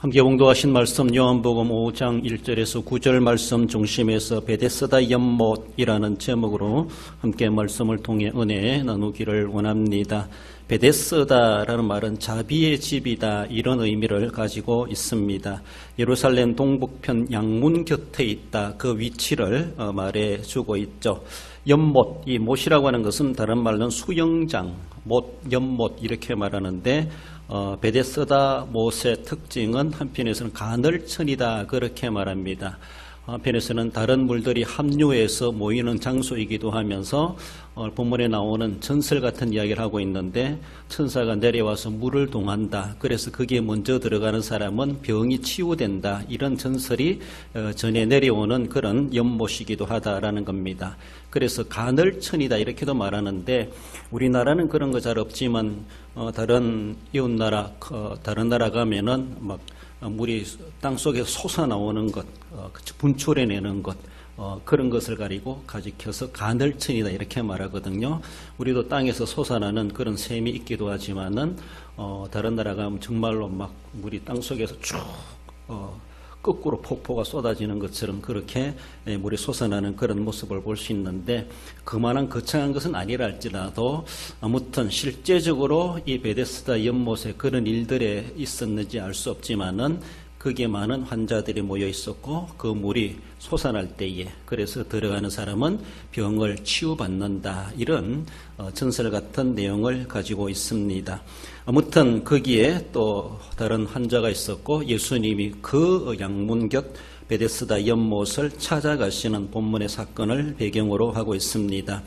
함께 봉독하신 말씀 요한복음 5장 1절에서 9절 말씀 중심에서 베데스다 연못이라는 제목으로 함께 말씀을 통해 은혜 나누기를 원합니다. 베데스다라는 말은 자비의 집이다, 이런 의미를 가지고 있습니다. 예루살렘 동북편 양문 곁에 있다, 그 위치를 말해주고 있죠. 연못, 이 못이라고 하는 것은 다른 말로는 수영장, 못, 연못 이렇게 말하는데 베데스다 못의 특징은 한편에서는 가늘천이다, 그렇게 말합니다. 한편에서는 다른 물들이 합류해서 모이는 장소이기도 하면서 본문에 나오는 전설 같은 이야기를 하고 있는데, 천사가 내려와서 물을 동한다, 그래서 거기에 먼저 들어가는 사람은 병이 치유된다, 이런 전설이 전해 내려오는 그런 연못이기도 하다라는 겁니다. 그래서 가늘천이다 이렇게도 말하는데, 우리나라는 그런 거 잘 없지만 다른 이웃나라, 다른 나라 가면은 막 물이 땅속에 솟아나오는 것, 분출해내는 것, 그런 것을 가리켜서 가늘천이다 이렇게 말하거든요. 우리도 땅에서 솟아나는 그런 샘이 있기도 하지만은 다른 나라 가면 정말로 막 물이 땅속에서 쭉 거꾸로 폭포가 쏟아지는 것처럼 그렇게 물이 솟아나는 그런 모습을 볼 수 있는데, 그만한 거창한 것은 아니라 할지라도 아무튼 실제적으로 이 베데스다 연못에 그런 일들이 있었는지 알 수 없지만은 거기에 많은 환자들이 모여 있었고, 그 물이 솟아날 때에 그래서 들어가는 사람은 병을 치유받는다, 이런 전설 같은 내용을 가지고 있습니다. 아무튼 거기에 또 다른 환자가 있었고, 예수님이 그 양문 곁 베데스다 연못을 찾아가시는 본문의 사건을 배경으로 하고 있습니다.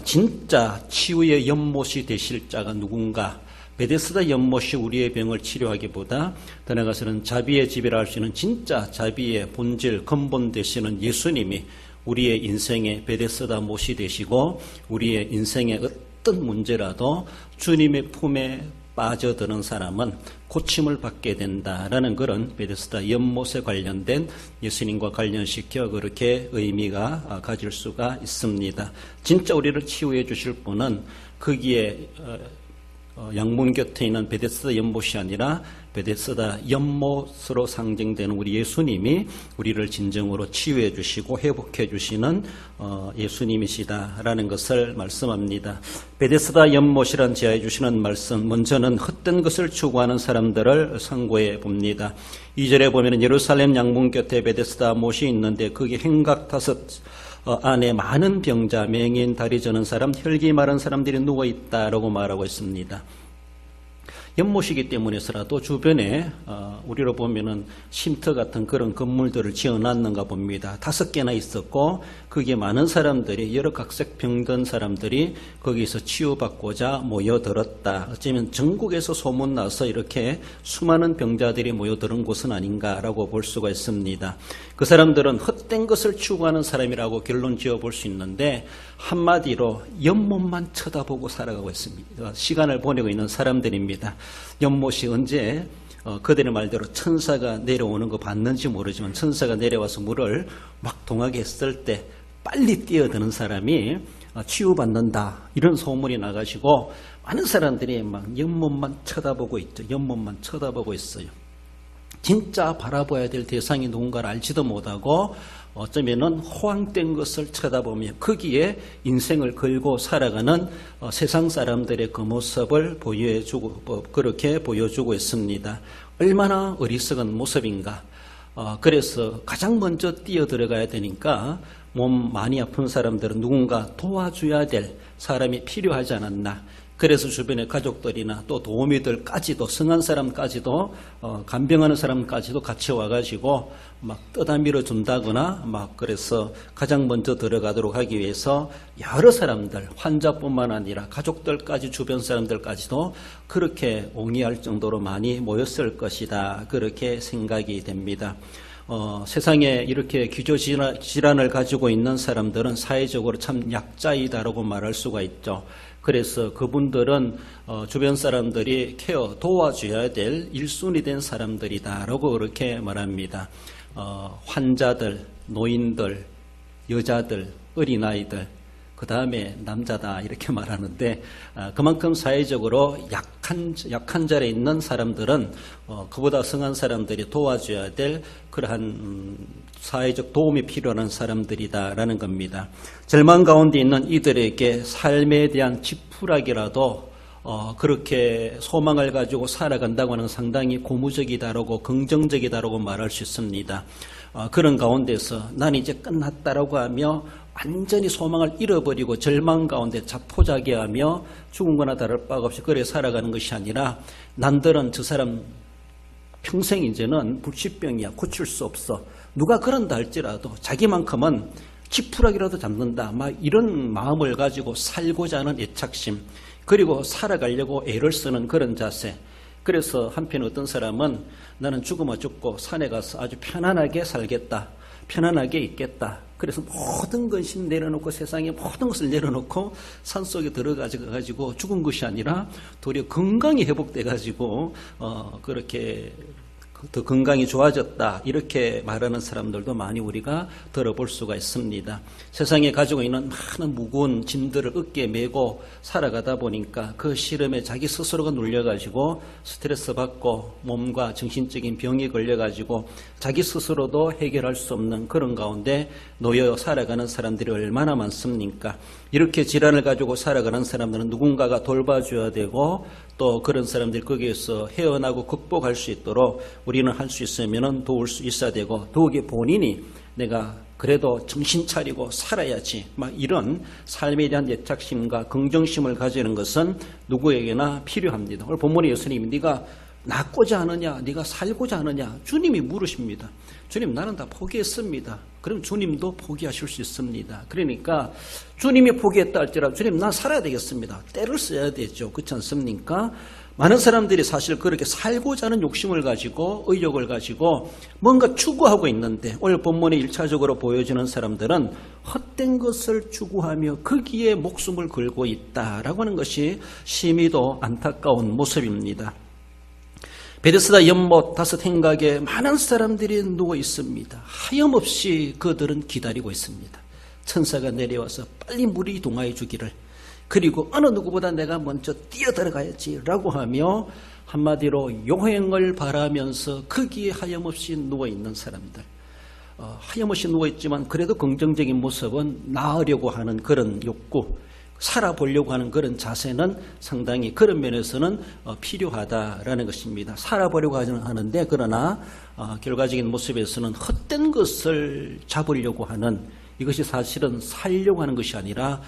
진짜 치유의 연못이 되실 자가 누군가? 베데스다 연못이 우리의 병을 치료하기보다 더 나아가서는 자비의 집이라 할 수 있는 진짜 자비의 본질, 근본 되시는 예수님이 우리의 인생의 베데스다 못이 되시고, 우리의 인생의 어떤 문제라도 주님의 품에 빠져드는 사람은 고침을 받게 된다라는 그런 베데스다 연못에 관련된, 예수님과 관련시켜 그렇게 의미가 가질 수가 있습니다. 진짜 우리를 치유해 주실 분은 거기에 양문 곁에 있는 베데스다 연못이 아니라 베데스다 연못으로 상징되는 우리 예수님이 우리를 진정으로 치유해 주시고 회복해 주시는 예수님이시다라는 것을 말씀합니다. 베데스다 연못이란 제하해 주시는 말씀, 먼저는 헛된 것을 추구하는 사람들을 상고해 봅니다. 2절에 보면 예루살렘 양문 곁에 베데스다 못이 있는데 거기 행각 5 안에 많은 병자, 맹인, 다리 저는 사람, 혈기 마른 사람들이 누워있다라고 말하고 있습니다. 연못이기 때문에서라도 주변에 우리로 보면은 쉼터 같은 그런 건물들을 지어놨는가 봅니다. 5개나 있었고, 거기에 많은 사람들이, 여러 각색 병든 사람들이 거기서 치유받고자 모여들었다. 어쩌면 전국에서 소문나서 이렇게 수많은 병자들이 모여드는 곳은 아닌가라고 볼 수가 있습니다. 그 사람들은 헛된 것을 추구하는 사람이라고 결론 지어 볼 수 있는데, 한마디로 연못만 쳐다보고 살아가고 있습니다. 시간을 보내고 있는 사람들입니다. 연못이 언제 그들의 말대로 천사가 내려오는 거 봤는지 모르지만, 천사가 내려와서 물을 막 동하게 했을 때 빨리 뛰어드는 사람이 치유받는다, 이런 소문이 나가지고 많은 사람들이 막 연못만 쳐다보고 있죠. 연못만 쳐다보고 있어요. 진짜 바라봐야 될 대상이 누군가를 알지도 못하고 어쩌면은 호황된 것을 쳐다보며 거기에 인생을 걸고 살아가는 세상 사람들의 그 모습을 그렇게 보여주고 있습니다. 얼마나 어리석은 모습인가. 그래서 가장 먼저 뛰어들어가야 되니까 몸 많이 아픈 사람들은 누군가 도와줘야 될 사람이 필요하지 않았나. 그래서 주변의 가족들이나 또 도우미들까지도, 성한 사람까지도, 간병하는 사람까지도 같이 와가지고 막 떠다 밀어준다거나, 막 그래서 가장 먼저 들어가도록 하기 위해서 여러 사람들, 환자뿐만 아니라 가족들까지, 주변 사람들까지도 그렇게 옹이할 정도로 많이 모였을 것이다, 그렇게 생각이 됩니다. 세상에 이렇게 기저질환을 가지고 있는 사람들은 사회적으로 참 약자이다라고 말할 수가 있죠. 그래서 그분들은 주변 사람들이 도와줘야 될 1순위 된 사람들이다라고 그렇게 말합니다. 환자들, 노인들, 여자들, 어린아이들, 그 다음에 남자다 이렇게 말하는데 그만큼 사회적으로 약한 자리에 있는 사람들은 그보다 성한 사람들이 도와줘야 될 그러한 사회적 도움이 필요한 사람들이다라는 겁니다. 절망 가운데 있는 이들에게 삶에 대한 지푸라기라도 그렇게 소망을 가지고 살아간다고 하는 상당히 고무적이다라고 긍정적이다라고 말할 수 있습니다. 그런 가운데서 난 이제 끝났다라고 하며 완전히 소망을 잃어버리고 절망 가운데 자포자기하며 죽은 거나 다를 바가 없이 그래 살아가는 것이 아니라 남들은 저 사람 평생 이제는 불치병이야, 고칠 수 없어. 누가 그런다 할지라도 자기만큼은 지푸라기라도 잡는다. 막 이런 마음을 가지고 살고자 하는 애착심, 그리고 살아가려고 애를 쓰는 그런 자세. 그래서 한편 어떤 사람은 나는 죽으면 죽고 산에 가서 아주 편안하게 살겠다. 편안하게 있겠다. 그래서 모든 것을 내려놓고 세상의 모든 것을 내려놓고 산속에 들어가가지고 죽은 것이 아니라 도리어 건강이 회복돼가지고 그렇게 더 건강이 좋아졌다 이렇게 말하는 사람들도 많이 우리가 들어볼 수가 있습니다. 세상에 가지고 있는 많은 무거운 짐들을 어깨에 메고 살아가다 보니까 그 시름에 자기 스스로가 눌려가지고 스트레스 받고 몸과 정신적인 병이 걸려가지고 자기 스스로도 해결할 수 없는 그런 가운데 놓여 살아가는 사람들이 얼마나 많습니까? 이렇게 질환을 가지고 살아가는 사람들은 누군가가 돌봐줘야 되고 또 그런 사람들이 거기에서 헤어나고 극복할 수 있도록 우리는 할 수 있으면 도울 수 있어야 되고 더욱이 본인이 내가 그래도 정신 차리고 살아야지 막 이런 삶에 대한 애착심과 긍정심을 가지는 것은 누구에게나 필요합니다. 오늘 본문의 예수님이 네가 낫고자 하느냐 네가 살고자 하느냐 주님이 물으십니다. 주님 나는 다 포기했습니다. 그럼 주님도 포기하실 수 있습니다. 그러니까 주님이 포기했다 할지라도 주님 나 살아야 되겠습니다. 때를 써야 되죠. 그렇지 않습니까? 많은 사람들이 사실 그렇게 살고자 하는 욕심을 가지고 의욕을 가지고 뭔가 추구하고 있는데 오늘 본문에 1차적으로 보여지는 사람들은 헛된 것을 추구하며 거기에 목숨을 걸고 있다라고 하는 것이 심히도 안타까운 모습입니다. 베데스다 연못 5 행각에 많은 사람들이 누워 있습니다. 하염없이 그들은 기다리고 있습니다. 천사가 내려와서 빨리 물이 동하여 주기를, 그리고 어느 누구보다 내가 먼저 뛰어들어가야지 라고 하며 한마디로 용행을 바라면서 거기에 하염없이 누워있는 사람들, 하염없이 누워있지만 그래도 긍정적인 모습은 나으려고 하는 그런 욕구, 살아보려고 하는 그런 자세는 상당히 그런 면에서는 필요하다라는 것입니다. 살아보려고 하는데 그러나 결과적인 모습에서는 헛된 것을 잡으려고 하는, 이것이 사실은 살려고 하는 것이 아니라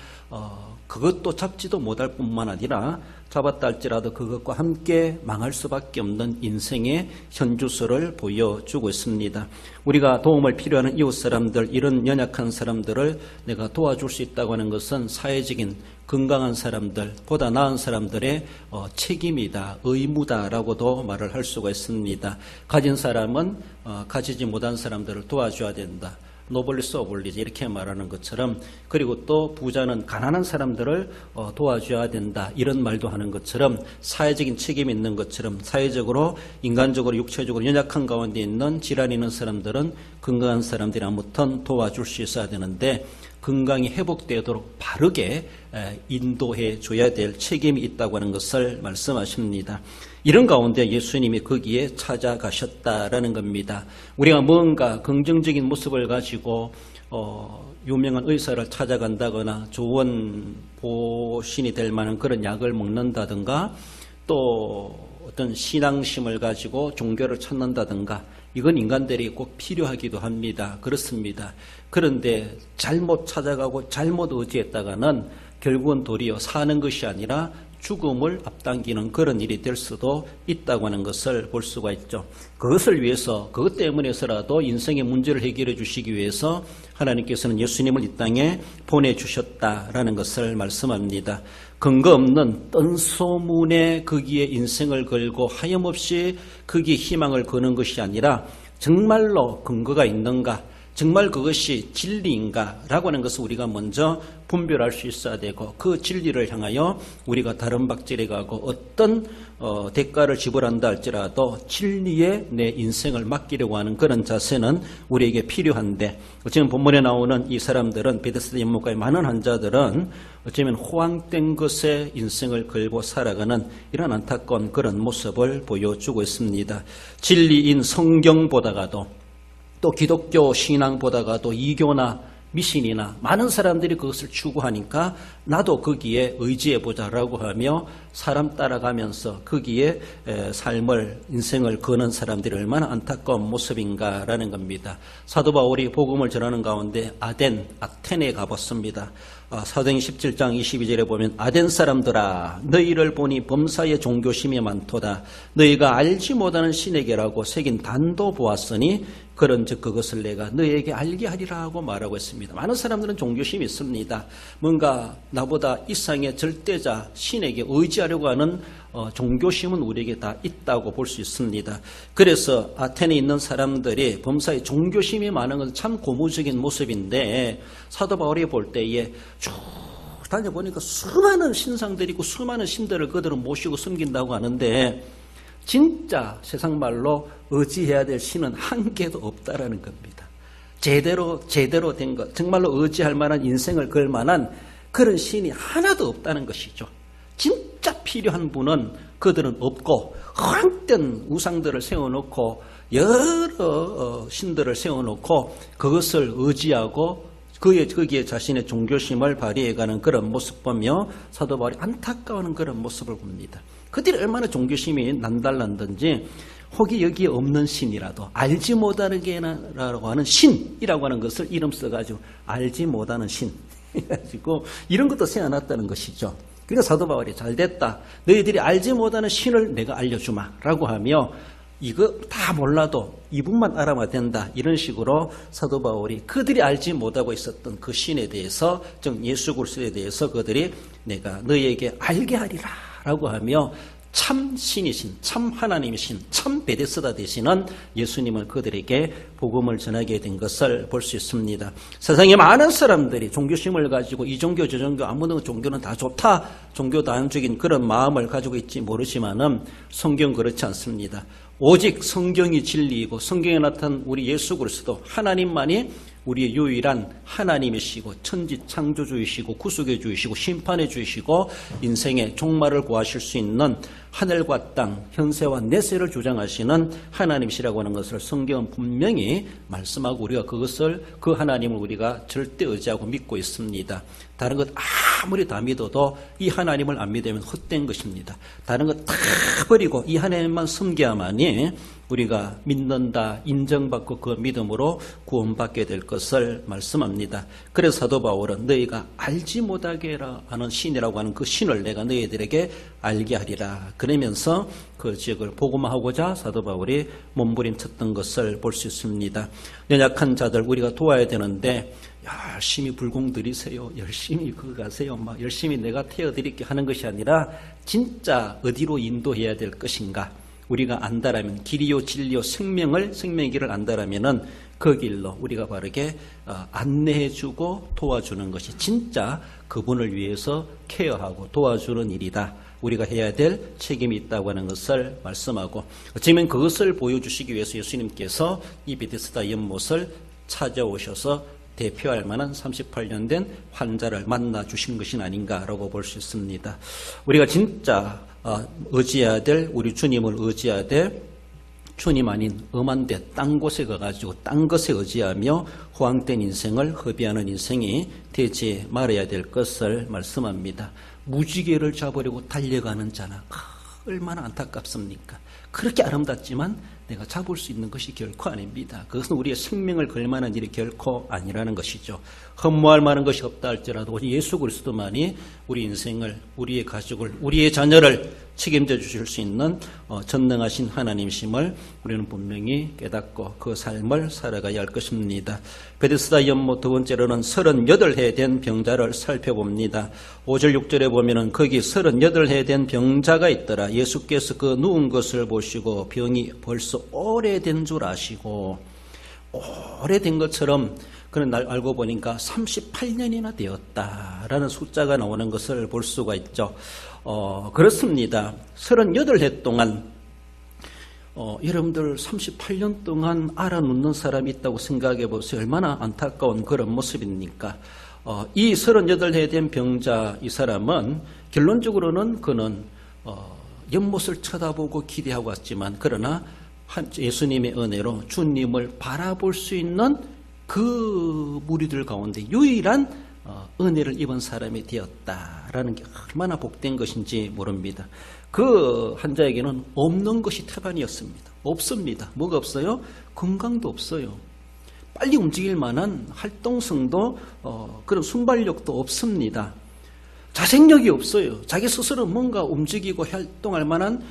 그것도 잡지도 못할 뿐만 아니라 잡았다 할지라도 그것과 함께 망할 수밖에 없는 인생의 현주소를 보여주고 있습니다. 우리가 도움을 필요하는 이웃 사람들, 이런 연약한 사람들을 내가 도와줄 수 있다고 하는 것은 사회적인 건강한 사람들, 보다 나은 사람들의 책임이다, 의무다라고도 말을 할 수가 있습니다. 가진 사람은 가지지 못한 사람들을 도와줘야 된다. 노블리스 오블리지 이렇게 말하는 것처럼, 그리고 또 부자는 가난한 사람들을 도와줘야 된다 이런 말도 하는 것처럼, 사회적인 책임이 있는 것처럼 사회적으로 인간적으로 육체적으로 연약한 가운데 있는 질환이 있는 사람들은 건강한 사람들이 아무튼 도와줄 수 있어야 되는데 건강이 회복되도록 바르게 인도해 줘야 될 책임이 있다고 하는 것을 말씀하십니다. 이런 가운데 예수님이 거기에 찾아가셨다라는 겁니다. 우리가 뭔가 긍정적인 모습을 가지고 유명한 의사를 찾아간다거나 좋은 보신이 될 만한 그런 약을 먹는다든가 또 어떤 신앙심을 가지고 종교를 찾는다든가, 이건 인간들이 꼭 필요하기도 합니다. 그렇습니다. 그런데 잘못 찾아가고 잘못 의지했다가는 결국은 도리어 사는 것이 아니라 죽음을 앞당기는 그런 일이 될 수도 있다고 하는 것을 볼 수가 있죠. 그것을 위해서, 그것 때문에서라도 인생의 문제를 해결해 주시기 위해서 하나님께서는 예수님을 이 땅에 보내주셨다라는 것을 말씀합니다. 근거 없는 뜬소문에 거기에 인생을 걸고 하염없이 거기에 희망을 거는 것이 아니라 정말로 근거가 있는가, 정말 그것이 진리인가라고 하는 것을 우리가 먼저 분별할 수 있어야 되고, 그 진리를 향하여 우리가 다른 박질에 가고 어떤 대가를 지불한다 할지라도 진리에 내 인생을 맡기려고 하는 그런 자세는 우리에게 필요한데, 지금 본문에 나오는 이 사람들은, 베데스다 연못가의 많은 환자들은 어쩌면 호황된 것에 인생을 걸고 살아가는 이런 안타까운 그런 모습을 보여주고 있습니다. 진리인 성경보다가도, 또 기독교 신앙보다가도 이교나 미신이나 많은 사람들이 그것을 추구하니까 나도 거기에 의지해보자라고 하며 사람 따라가면서 거기에 삶을, 인생을 거는 사람들이 얼마나 안타까운 모습인가라는 겁니다. 사도 바울이 복음을 전하는 가운데 아테네에 가봤습니다. 사도행전 17장 22절에 보면, 아덴 사람들아, 너희를 보니 범사에 종교심이 많도다. 너희가 알지 못하는 신에게라고 새긴 단도 보았으니 그런즉 그것을 내가 너희에게 알게 하리라 하고 말하고 있습니다. 많은 사람들은 종교심이 있습니다. 뭔가 나보다 이상의 절대자 신에게 의지하려고 하는 종교심은 우리에게 다 있다고 볼 수 있습니다. 그래서 아테네에 있는 사람들이 범사에 종교심이 많은 것은 참 고무적인 모습인데, 사도 바울이 볼 때에 쭉 다녀보니까 수많은 신상들이 있고 수많은 신들을 그들은 모시고 섬긴다고 하는데, 진짜 세상 말로 의지해야 될 신은 한 개도 없다라는 겁니다. 제대로 된 것, 정말로 의지할 만한, 인생을 걸 만한 그런 신이 하나도 없다는 것이죠. 진짜 필요한 분은 그들은 없고, 허황된 우상들을 세워놓고 여러 신들을 세워놓고 그것을 의지하고 거기에 자신의 종교심을 발휘해가는 그런 모습 보며 사도 바울이 안타까워하는 그런 모습을 봅니다. 그들이 얼마나 종교심이 남달랐든지 혹이 여기에 없는 신이라도, 알지 못하는 게라고 하는 신이라고 하는 것을 이름 써가지고 알지 못하는 신 해가지고 이런 것도 세워놨다는 것이죠. 그러니까 사도 바울이 잘됐다, 너희들이 알지 못하는 신을 내가 알려주마 라고 하며, 이거 다 몰라도 이분만 알아야 된다, 이런 식으로 사도 바울이 그들이 알지 못하고 있었던 그 신에 대해서, 즉 예수 그리스도에 대해서 그들이 내가 너희에게 알게 하리라 라고 하며 참 신이신, 참 하나님이신, 참 베데스다 되시는 예수님을 그들에게 복음을 전하게 된 것을 볼 수 있습니다. 세상에 많은 사람들이 종교심을 가지고 이 종교 저 종교 아무도 종교는 다 좋다, 종교 다양적인 그런 마음을 가지고 있지 모르지만은 성경 그렇지 않습니다. 오직 성경이 진리이고 성경에 나타난 우리 예수 그리스도 하나님만이 우리의 유일한 하나님이시고 천지 창조주이시고 구속의 주이시고 심판의 주이시고 인생의 종말을 구하실 수 있는 하늘과 땅, 현세와 내세를 주장하시는 하나님이시라고 하는 것을 성경은 분명히 말씀하고, 우리가 그것을, 그 하나님을 우리가 절대 의지하고 믿고 있습니다. 다른 것 아무리 다 믿어도 이 하나님을 안 믿으면 헛된 것입니다. 다른 것 다 버리고 이 하나님만 섬겨야만이 우리가 믿는다, 인정받고 그 믿음으로 구원받게 될 것을 말씀합니다. 그래서 사도 바울은 너희가 알지 못하게 하는 신이라고 하는 그 신을 내가 너희들에게 알게 하리라, 그러면서 그 지역을 복음화하고자 사도 바울이 몸부림쳤던 것을 볼 수 있습니다. 연약한 자들 우리가 도와야 되는데 열심히 불공 들이세요, 열심히 그거 가세요, 막 열심히 내가 태워드릴게 하는 것이 아니라 진짜 어디로 인도해야 될 것인가, 우리가 안다라면, 길이요 진리요 생명의 길을 안다라면은 그 길로 우리가 바르게 안내해주고 도와주는 것이 진짜 그분을 위해서 케어하고 도와주는 일이다, 우리가 해야 될 책임이 있다고 하는 것을 말씀하고, 어쩌면 그것을 보여주시기 위해서 예수님께서 이 베데스다 연못을 찾아오셔서 대표할 만한 38년 된 환자를 만나 주신 것이 아닌가라고 볼 수 있습니다. 우리가 진짜 의지해야 될, 우리 주님을 의지해야 될, 주님 아닌 엄한 데 딴 곳에 가가지고 딴 것에 의지하며 호황된 인생을 허비하는 인생이 되지 말아야 될 것을 말씀합니다. 무지개를 잡으려고 달려가는 자나 얼마나 안타깝습니까? 그렇게 아름답지만 내가 잡을 수 있는 것이 결코 아닙니다. 그것은 우리의 생명을 걸 만한 일이 결코 아니라는 것이죠. 허무할 만한 것이 없다 할지라도 예수 그리스도만이 우리 인생을, 우리의 가족을, 우리의 자녀를 책임져 주실 수 있는 전능하신 하나님이심을 우리는 분명히 깨닫고 그 삶을 살아가야 할 것입니다. 베데스다 연못 두 번째로는 38해 된 병자를 살펴봅니다. 5절 6절에 보면은 거기 38해 된 병자가 있더라. 예수께서 그 누운 것을 보시고 병이 벌써 오래된 줄 아시고, 오래된 것처럼 그런 날 알고 보니까 38년이나 되었다라는 숫자가 나오는 것을 볼 수가 있죠. 그렇습니다. 38해 동안 여러분들 38년 동안 알아놓는 사람이 있다고 생각해 보세요. 얼마나 안타까운 그런 모습입니까? 이 38해 된 병자 이 사람은 결론적으로는 그는 연못을 쳐다보고 기대하고 왔지만 그러나 예수님의 은혜로 주님을 바라볼 수 있는 그 무리들 가운데 유일한 은혜를 입은 사람이 되었다라는 게 얼마나 복된 것인지 모릅니다. 그 환자에게는 없는 것이 태반이었습니다. 없습니다. 뭐가 없어요? 건강도 없어요. 빨리 움직일 만한 활동성도 그런 순발력도 없습니다. 자생력이 없어요. 자기 스스로 뭔가 움직이고 활동할 만한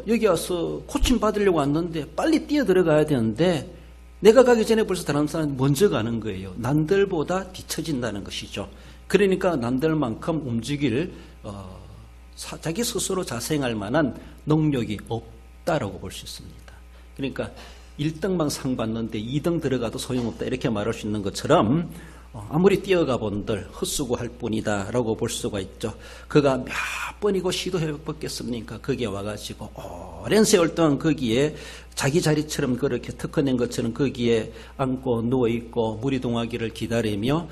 여기 와서 코칭 받으려고 왔는데 빨리 뛰어 들어가야 되는데 내가 가기 전에 벌써 다른 사람이 먼저 가는 거예요. 남들보다 뒤처진다는 것이죠. 그러니까 남들만큼 움직일 자기 스스로 자생할 만한 능력이 없다라고 볼 수 있습니다. 그러니까 1등만 상 받는데 2등 들어가도 소용없다 이렇게 말할 수 있는 것처럼 아무리 뛰어가 본들 헛수고할 뿐이다 라고 볼 수가 있죠. 그가 몇 번이고 시도해봤겠습니까? 거기에 와가지고 오랜 세월 동안 거기에 자기 자리처럼 그렇게 특허낸 것처럼 거기에 앉고 누워있고 물이 동하기를 기다리며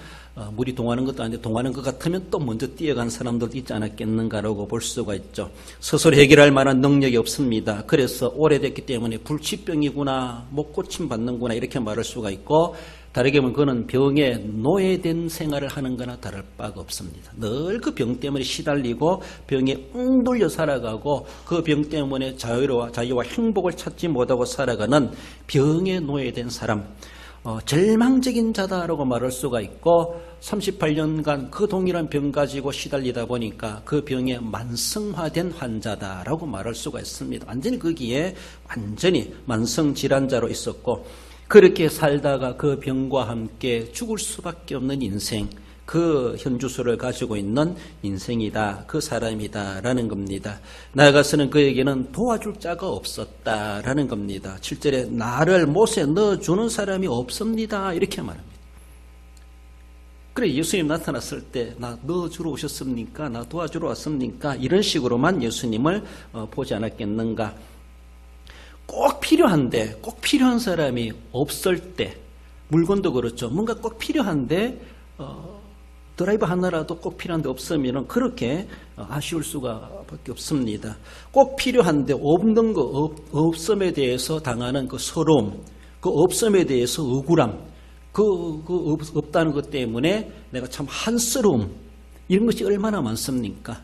물이 동하는 것도 아닌데 동하는 것 같으면 또 먼저 뛰어간 사람들도 있지 않았겠는가라고 볼 수가 있죠. 스스로 해결할 만한 능력이 없습니다. 그래서 오래됐기 때문에 불치병이구나, 못 고침받는구나 이렇게 말할 수가 있고 다르게 보면 그는 병에 노예된 생활을 하는 거나 다를 바가 없습니다. 늘 그 병 때문에 시달리고 병에 웅돌려 살아가고 그 병 때문에 자유와 행복을 찾지 못하고 살아가는 병에 노예된 사람, 절망적인 자다라고 말할 수가 있고 38년간 그 동일한 병 가지고 시달리다 보니까 그 병에 만성화된 환자다라고 말할 수가 있습니다. 완전히 거기에 완전히 만성질환자로 있었고 그렇게 살다가 그 병과 함께 죽을 수밖에 없는 인생, 그 현주소를 가지고 있는 인생이다, 그 사람이다라는 겁니다. 나아가서는 그에게는 도와줄 자가 없었다라는 겁니다. 7절에 나를 못에 넣어주는 사람이 없습니다 이렇게 말합니다. 그래 예수님 나타났을 때 나 넣어주러 오셨습니까? 나 도와주러 왔습니까? 이런 식으로만 예수님을 보지 않았겠는가? 꼭 필요한 사람이 없을 때, 물건도 그렇죠. 뭔가 꼭 필요한데 드라이버 하나라도 꼭 필요한데 없으면 그렇게 아쉬울 수밖에 없습니다. 꼭 필요한데 없는 거 없음에 대해서 당하는 그 서러움, 그 없음에 대해서 억울함, 그 없다는 것 때문에 내가 참 한스러움, 이런 것이 얼마나 많습니까?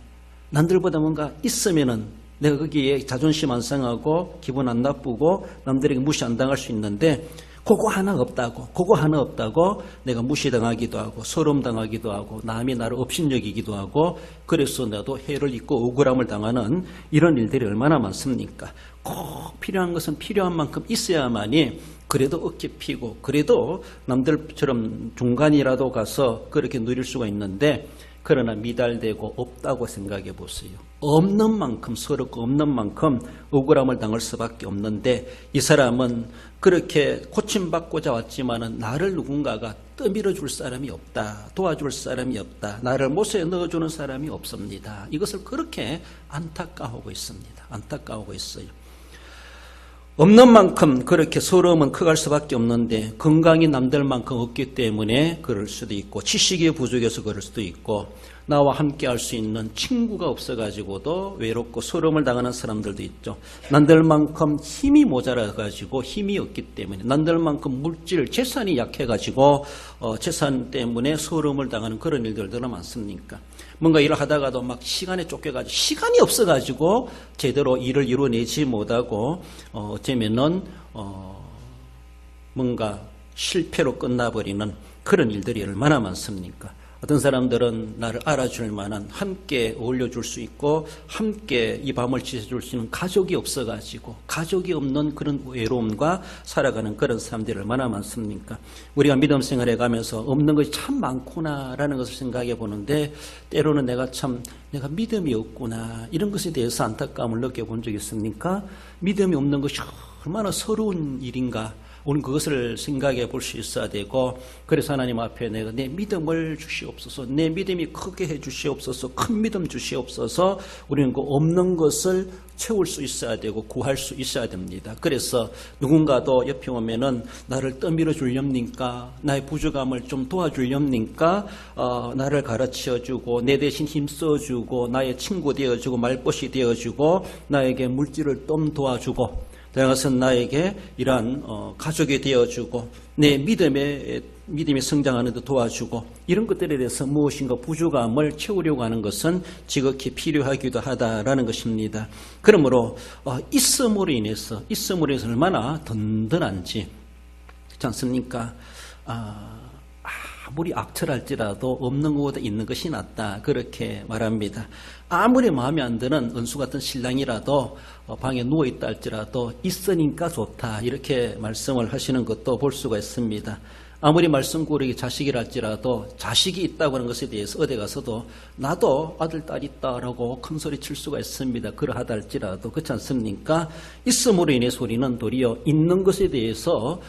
남들보다 뭔가 있으면은 내가 거기에 자존심 안 상하고 기분 안 나쁘고 남들에게 무시 안 당할 수 있는데 그거 하나 없다고 내가 무시당하기도 하고 서러움 당하기도 하고 남이 나를 업신여기기도 하고 그래서 나도 해를 입고 억울함을 당하는 이런 일들이 얼마나 많습니까? 꼭 필요한 것은 필요한 만큼 있어야만이 그래도 어깨 피고 그래도 남들처럼 중간이라도 가서 그렇게 누릴 수가 있는데 그러나 미달되고 없다고 생각해 보세요. 없는 만큼 서럽고 없는 만큼 억울함을 당할 수밖에 없는데 이 사람은 그렇게 고침받고자 왔지만은 나를 누군가가 떠밀어 줄 사람이 없다. 도와줄 사람이 없다. 나를 못에 넣어주는 사람이 없습니다. 이것을 그렇게 안타까워하고 있습니다. 안타까워하고 있어요. 없는 만큼 그렇게 서러움은 커갈 수밖에 없는데 건강이 남들만큼 없기 때문에 그럴 수도 있고 지식이 부족해서 그럴 수도 있고 나와 함께 할 수 있는 친구가 없어가지고도 외롭고 서러움을 당하는 사람들도 있죠. 남들만큼 힘이 모자라가지고 힘이 없기 때문에 남들만큼 물질, 재산이 약해가지고 재산 때문에 서러움을 당하는 그런 일들도 많습니까? 뭔가 일을 하다가도 막 시간에 쫓겨가지고 시간이 없어가지고 제대로 일을 이루어내지 못하고 어쩌면은 뭔가 실패로 끝나버리는 그런 일들이 얼마나 많습니까? 어떤 사람들은 나를 알아줄 만한 함께 어울려줄 수 있고 함께 이 밤을 지새줄 수 있는 가족이 없어가지고 가족이 없는 그런 외로움과 살아가는 그런 사람들이 얼마나 많습니까? 우리가 믿음 생활해 가면서 없는 것이 참 많구나라는 것을 생각해 보는데 때로는 내가 믿음이 없구나 이런 것에 대해서 안타까움을 느껴본 적이 있습니까? 믿음이 없는 것이 얼마나 서러운 일인가 우리는 그것을 생각해 볼 수 있어야 되고, 그래서 하나님 앞에 내가 내 믿음을 주시옵소서, 내 믿음이 크게 해 주시옵소서, 큰 믿음 주시옵소서. 우리는 그 없는 것을 채울 수 있어야 되고 구할 수 있어야 됩니다. 그래서 누군가도 옆에 오면은 나를 떠밀어 줄렵니까? 나의 부족함을 좀 도와줄렵니까? 나를 가르쳐주고 내 대신 힘써주고 나의 친구 되어주고 말벗이 되어주고 나에게 물질을 좀 도와주고 나아가서 나에게 이러한 가족이 되어주고 내 믿음이 성장하는 데 도와주고 이런 것들에 대해서 무엇인가 부족함을 채우려고 하는 것은 지극히 필요하기도 하다라는 것입니다. 그러므로 있음으로 인해서 얼마나 든든한지 그렇지 않습니까? 아무리 악철할지라도 없는 것보다 있는 것이 낫다 그렇게 말합니다. 아무리 마음에 안 드는 은수 같은 신랑이라도 방에 누워있다 할지라도 있으니까 좋다 이렇게 말씀을 하시는 것도 볼 수가 있습니다. 아무리 말썽꾸러기 자식이랄지라도 자식이 있다고 하는 것에 대해서 어디 가서도 나도 아들, 딸 있다라고 큰 소리 칠 수가 있습니다. 그러하다 할지라도 그렇지 않습니까? 있음으로 인해서 우리는 도리어 있는 것에 대해서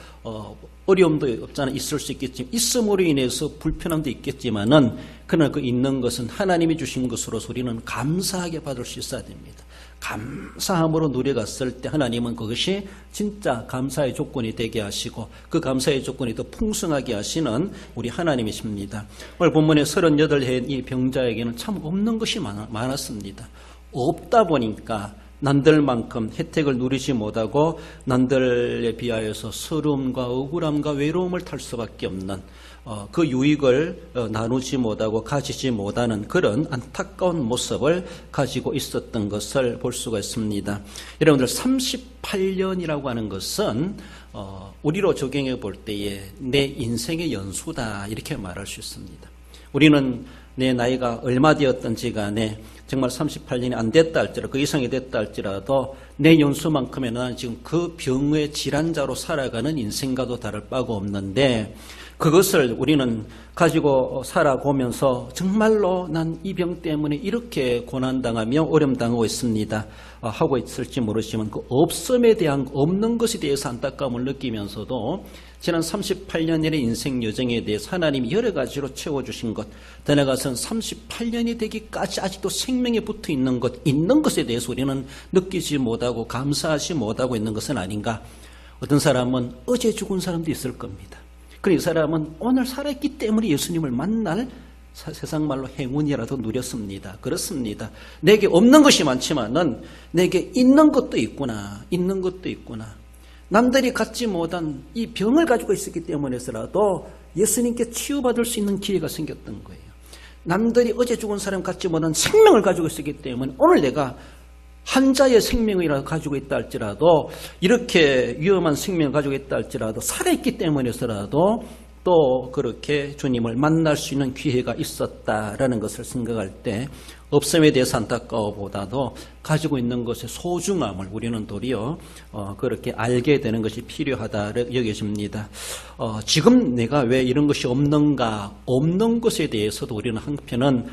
어려움도 없잖아 있을 수 있겠지만 있음으로 인해서 불편함도 있겠지만은 그러나 그 있는 것은 하나님이 주신 것으로서 우리는 감사하게 받을 수 있어야 됩니다. 감사함으로 누려갔을 때 하나님은 그것이 진짜 감사의 조건이 되게 하시고 그 감사의 조건이 더 풍성하게 하시는 우리 하나님이십니다. 오늘 본문의 38의 이 병자에게는 참 없는 것이 많았습니다. 없다 보니까 남들만큼 혜택을 누리지 못하고 남들에 비하여서 서러움과 억울함과 외로움을 탈 수밖에 없는 그 유익을 나누지 못하고 가지지 못하는 그런 안타까운 모습을 가지고 있었던 것을 볼 수가 있습니다. 여러분들 38년이라고 하는 것은 우리로 적용해 볼 때에 내 인생의 연수다 이렇게 말할 수 있습니다. 우리는 내 나이가 얼마 되었든지 간에 정말 38년이 안 됐다 할지라도 그 이상이 됐다 할지라도 내 연수만큼의 나는 지금 그 병의 질환자로 살아가는 인생과도 다를 바가 없는데 그것을 우리는 가지고 살아보면서 정말로 난 이 병 때문에 이렇게 고난당하며 어려움당하고 있습니다 하고 있을지 모르지만 그 없음에 대한 없는 것에 대해서 안타까움을 느끼면서도 지난 38년의 인생 여정에 대해서 하나님이 여러 가지로 채워주신 것 더 나아가서는 38년이 되기까지 아직도 생명에 붙어있는 것 있는 것에 대해서 우리는 느끼지 못하고 감사하지 못하고 있는 것은 아닌가. 어떤 사람은 어제 죽은 사람도 있을 겁니다. 그리고 이 사람은 오늘 살아있기 때문에 예수님을 만날 세상 말로 행운이라도 누렸습니다. 그렇습니다. 내게 없는 것이 많지만은 내게 있는 것도 있구나. 있는 것도 있구나. 남들이 갖지 못한 이 병을 가지고 있었기 때문에서라도 예수님께 치유받을 수 있는 기회가 생겼던 거예요. 남들이 어제 죽은 사람 갖지 못한 생명을 가지고 있었기 때문에 오늘 내가 한자의 생명이라도 가지고 있다 할지라도 이렇게 위험한 생명을 가지고 있다 할지라도 살아있기 때문에서라도 또 그렇게 주님을 만날 수 있는 기회가 있었다라는 것을 생각할 때 없음에 대해서 안타까워보다도 가지고 있는 것의 소중함을 우리는 도리어 그렇게 알게 되는 것이 필요하다 여겨집니다. 지금 내가 왜 이런 것이 없는가 없는 것에 대해서도 우리는 한편은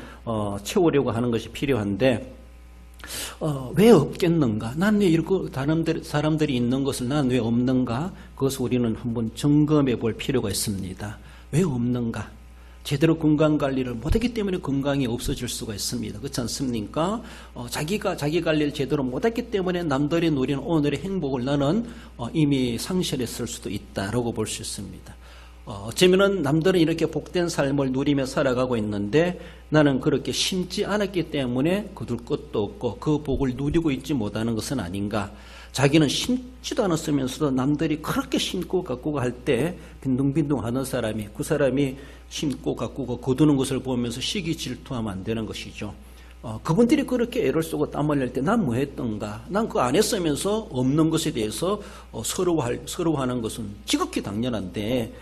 채우려고 하는 것이 필요한데 왜 없겠는가? 난 왜 이렇게 다른 사람들이 있는 것을 난 왜 없는가? 그것을 우리는 한번 점검해 볼 필요가 있습니다. 왜 없는가? 제대로 건강관리를 못했기 때문에 건강이 없어질 수가 있습니다. 그렇지 않습니까? 자기가 자기 관리를 제대로 못했기 때문에 남들이 누리는 오늘의 행복을 나는 이미 상실했을 수도 있다라고 볼 수 있습니다. 어쩌면은 남들은 이렇게 복된 삶을 누리며 살아가고 있는데 나는 그렇게 심지 않았기 때문에 거둘 것도 없고 그 복을 누리고 있지 못하는 것은 아닌가. 자기는 심지도 않았으면서도 남들이 그렇게 심고 가꾸고 할 때 빈둥빈둥하는 사람이 그 사람이 심고 가꾸고 거두는 것을 보면서 시기 질투하면 안 되는 것이죠. 그분들이 그렇게 애를 쓰고 땀을 낼 때 난 뭐 했던가? 난 그거 안 했으면서 없는 것에 대해서 서러워하는 것은 지극히 당연한데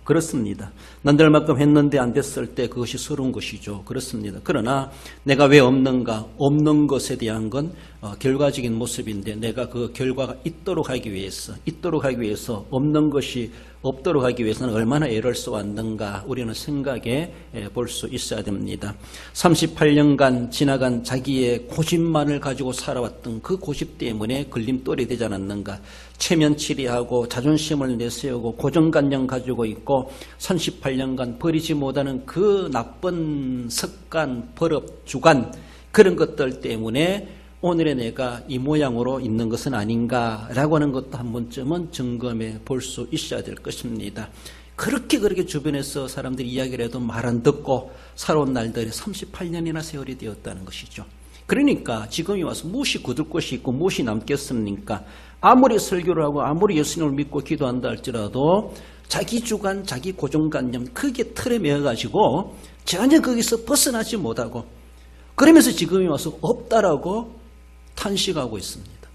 그렇습니다. 남들만큼 했는데 안 됐을 때 그것이 서러운 것이죠. 그렇습니다. 그러나 내가 왜 없는가? 없는 것에 대한 건 결과적인 모습인데 내가 그 결과가 있도록 하기 위해서 없는 것이 없도록 하기 위해서는 얼마나 애를 써왔는가 우리는 생각해 볼 수 있어야 됩니다. 38년간 지나간 자기의 고집만을 가지고 살아왔던 그 고집 때문에 걸림돌이 되지 않았는가. 체면치리하고 자존심을 내세우고 고정관념 가지고 있고 38년간 버리지 못하는 그 나쁜 습관, 버릇, 주관 그런 것들 때문에 오늘의 내가 이 모양으로 있는 것은 아닌가라고 하는 것도 한 번쯤은 점검해 볼 수 있어야 될 것입니다. 그렇게 주변에서 사람들이 이야기를 해도 말 안 듣고 살아온 날들이 38년이나 세월이 되었다는 것이죠. 그러니까 지금이 와서 무엇이 굳을 것이 있고 무엇이 남겠습니까? 아무리 설교를 하고 아무리 예수님을 믿고 기도한다 할지라도 자기 주관, 자기 고정관념 크게 틀에 매어가지고 전혀 거기서 벗어나지 못하고 그러면서 지금이 와서 없다라고 탄식하고 있습니다.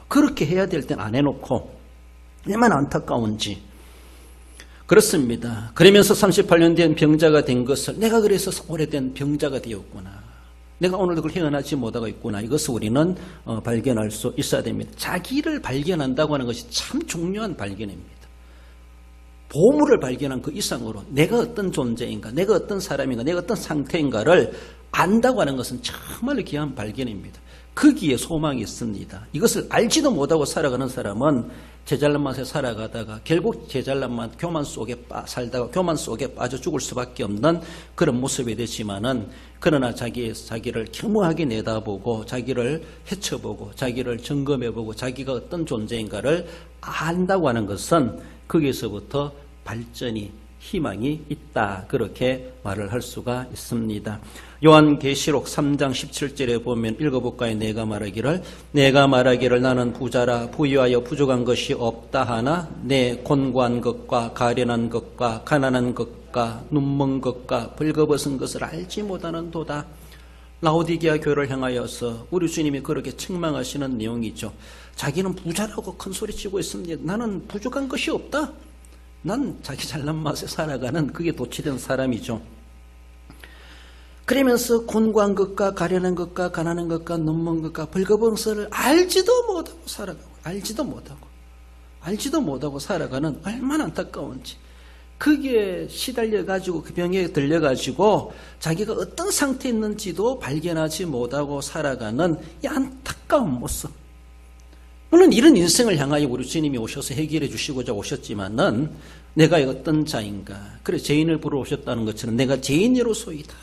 그렇게 해야 될 땐 안 해놓고 얼마나 안타까운지. 그렇습니다. 그러면서 38년 된 병자가 된 것을 내가 그래서 오래된 병자가 되었구나. 내가 오늘도 그걸 헤어나지 못하고 있구나. 이것을 우리는 발견할 수 있어야 됩니다. 자기를 발견한다고 하는 것이 참 중요한 발견입니다. 보물을 발견한 그 이상으로 내가 어떤 존재인가, 내가 어떤 사람인가, 내가 어떤 상태인가를 안다고 하는 것은 정말 귀한 발견입니다. 거기에 소망이 있습니다. 이것을 알지도 못하고 살아가는 사람은 제잘난 맛에 살아가다가 결국 제잘난 맛 교만 속에 살다가 교만 속에 빠져 죽을 수밖에 없는 그런 모습이 되지만은 그러나 자기를 겸허하게 내다보고 자기를 헤쳐보고 자기를 점검해보고 자기가 어떤 존재인가를 안다고 하는 것은 거기에서부터 발전이 희망이 있다. 그렇게 말을 할 수가 있습니다. 요한계시록 3장 17절에 보면 읽어볼까요? 내가 말하기를 나는 부자라 부유하여 부족한 것이 없다 하나 내 곤고한 것과 가련한 것과 가난한 것과 눈먼 것과 벌거벗은 것을 알지 못하는 도다. 라오디게아 교회를 향하여서 우리 주님이 그렇게 책망하시는 내용이죠. 자기는 부자라고 큰 소리치고 있습니다. 나는 부족한 것이 없다. 난 자기 잘난 맛에 살아가는 그게 도취된 사람이죠. 그러면서 곤고한 것과 가련한 것과 가난한 것과 눈먼 것과 벌거벗은 것을 알지도 못하고 살아가고 알지도 못하고 살아가는 얼마나 안타까운지. 그게 시달려가지고 그 병에 들려가지고 자기가 어떤 상태에 있는지도 발견하지 못하고 살아가는 이 안타까운 모습. 물론 이런 인생을 향하여 우리 주님이 오셔서 해결해 주시고자 오셨지만은 내가 어떤 자인가. 그래 죄인을 부르러 오셨다는 것처럼 내가 죄인으로소이다.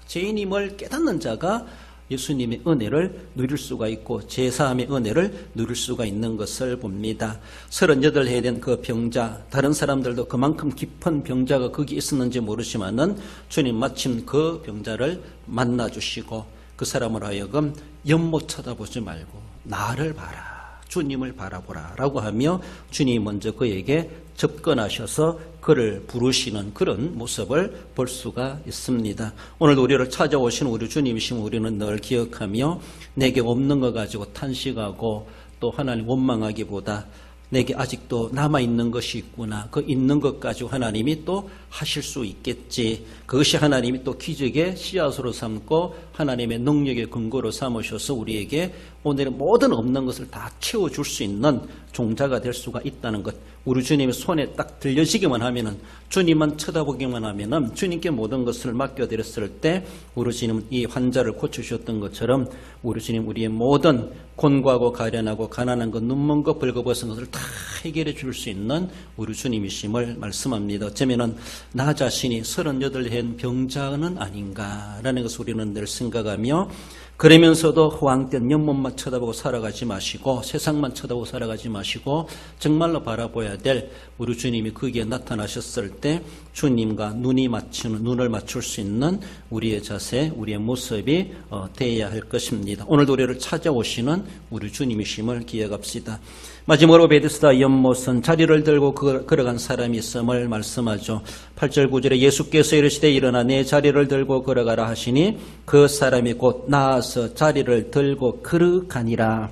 죄인임을 깨닫는 자가 예수님의 은혜를 누릴 수가 있고 제사함의 은혜를 누릴 수가 있는 것을 봅니다. 38해 된 그 병자, 다른 사람들도 그만큼 깊은 병자가 거기 있었는지 모르지만은 주님 마침 그 병자를 만나주시고 그 사람을 하여금 연못 쳐다보지 말고 나를 봐라. 주님을 바라보라 라고 하며 주님이 먼저 그에게 접근하셔서 그를 부르시는 그런 모습을 볼 수가 있습니다. 오늘 우리를 찾아오신 우리 주님이시면 우리는 늘 기억하며 내게 없는 것 가지고 탄식하고 또 하나님 원망하기보다 내게 아직도 남아있는 것이 있구나. 그 있는 것 가지고 하나님이 또 하실 수 있겠지. 그것이 하나님이 또 기적의 씨앗으로 삼고 하나님의 능력의 근거로 삼으셔서 우리에게 오늘의 모든 없는 것을 다 채워줄 수 있는 종자가 될 수가 있다는 것. 우리 주님의 손에 딱 들려지기만 하면은 주님만 쳐다보기만 하면은 주님께 모든 것을 맡겨드렸을 때 우리 주님은 이 환자를 고쳐주셨던 것처럼 우리 주님 우리의 모든 곤고하고 가련하고 가난한 것 눈먼 것 벌거벗은 것을 다 해결해 줄 수 있는 우리 주님이심을 말씀합니다. 어쩌면은 나 자신이 38해 병자는 아닌가라는 것을 우리는 늘 생각하며 그러면서도 허황된 연못만 쳐다보고 살아가지 마시고 세상만 쳐다보고 살아가지 마시고 정말로 바라봐야 될 우리 주님이 거기에 나타나셨을 때 주님과 눈을 맞출 수 있는 우리의 자세, 우리의 모습이 되어야 할 것입니다. 오늘도 우리를 찾아오시는 우리 주님이심을 기억합시다. 마지막으로 베데스다 연못은 자리를 들고 걸어간 사람이 있음을 말씀하죠. 8절 9절에 예수께서 이르시되 일어나 내 자리를 들고 걸어가라 하시니 그 사람이 곧 나아서 자리를 들고 걸어가니라.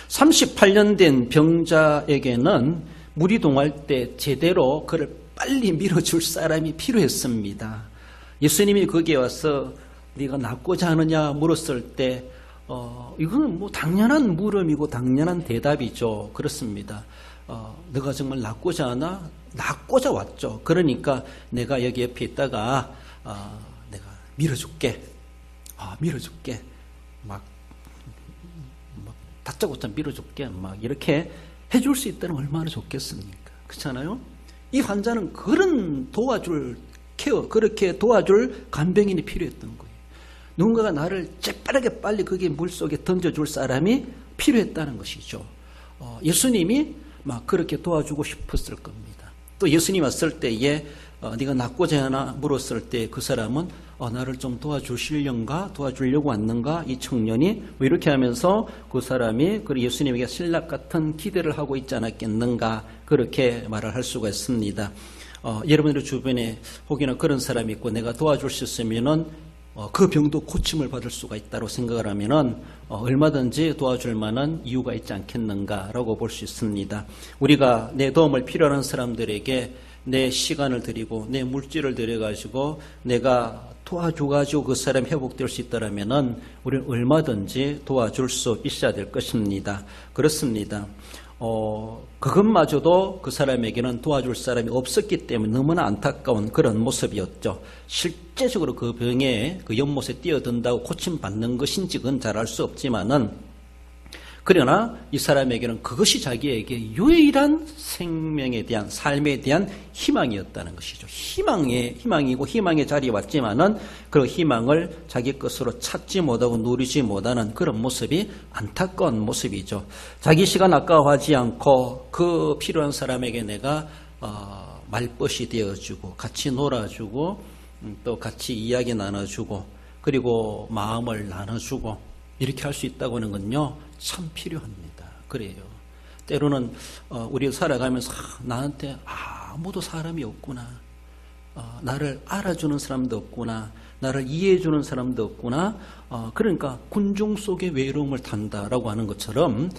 38년 된 병자에게는 물이 동할 때 제대로 그를 빨리 밀어줄 사람이 필요했습니다. 예수님이 거기에 와서 네가 낫고자 하느냐 물었을 때 이거는 뭐 당연한 물음이고 당연한 대답이죠. 그렇습니다. 너가 정말 낫고자 하나? 낫고자 왔죠. 그러니까 내가 여기 옆에 있다가 내가 밀어줄게. 밀어줄게. 막 다짜고짜 밀어줄게. 막 이렇게 해줄 수 있다면 얼마나 좋겠습니까? 그렇잖아요? 이 환자는 그런 도와줄 케어, 그렇게 도와줄 간병인이 필요했던 거예요. 누군가가 나를 재빠르게 빨리 거기 물속에 던져줄 사람이 필요했다는 것이죠. 예수님이 막 그렇게 도와주고 싶었을 겁니다. 또 예수님 왔을 때에 네가 낫고자 하나 물었을 때 그 사람은 나를 좀 도와주시려는가? 도와주려고 왔는가? 이 청년이 뭐 이렇게 하면서 그 사람이 예수님에게 신락 같은 기대를 하고 있지 않았겠는가? 그렇게 말을 할 수가 있습니다. 여러분들 주변에 혹여나 그런 사람이 있고 내가 도와줄 수 있으면은 그 병도 고침을 받을 수가 있다고 생각을 하면은 얼마든지 도와줄 만한 이유가 있지 않겠는가라고 볼 수 있습니다. 우리가 내 도움을 필요한 사람들에게 내 시간을 드리고 내 물질을 들여가지고 내가 도와줘가지고 그 사람이 회복될 수 있다면은 우리는 얼마든지 도와줄 수 있어야 될 것입니다. 그렇습니다. 그것마저도 그 사람에게는 도와줄 사람이 없었기 때문에 너무나 안타까운 그런 모습이었죠. 실제적으로 그 병에 그 연못에 뛰어든다고 고침받는 것인지 그건 잘 알 수 없지만은 그러나 이 사람에게는 그것이 자기에게 유일한 생명에 대한 삶에 대한 희망이었다는 것이죠. 희망이고 희망의 자리에 왔지만은 그 희망을 자기 것으로 찾지 못하고 누리지 못하는 그런 모습이 안타까운 모습이죠. 자기 시간 아까워하지 않고 그 필요한 사람에게 내가 말벗이 되어주고 같이 놀아주고 또 같이 이야기 나눠주고 그리고 마음을 나눠주고 이렇게 할 수 있다고 하는 건요 참 필요합니다. 그래요. 때로는 우리가 살아가면서 나한테 아무도 사람이 없구나. 나를 알아주는 사람도 없구나. 나를 이해해주는 사람도 없구나. 그러니까 군중 속의 외로움을 탄다라고 하는 것처럼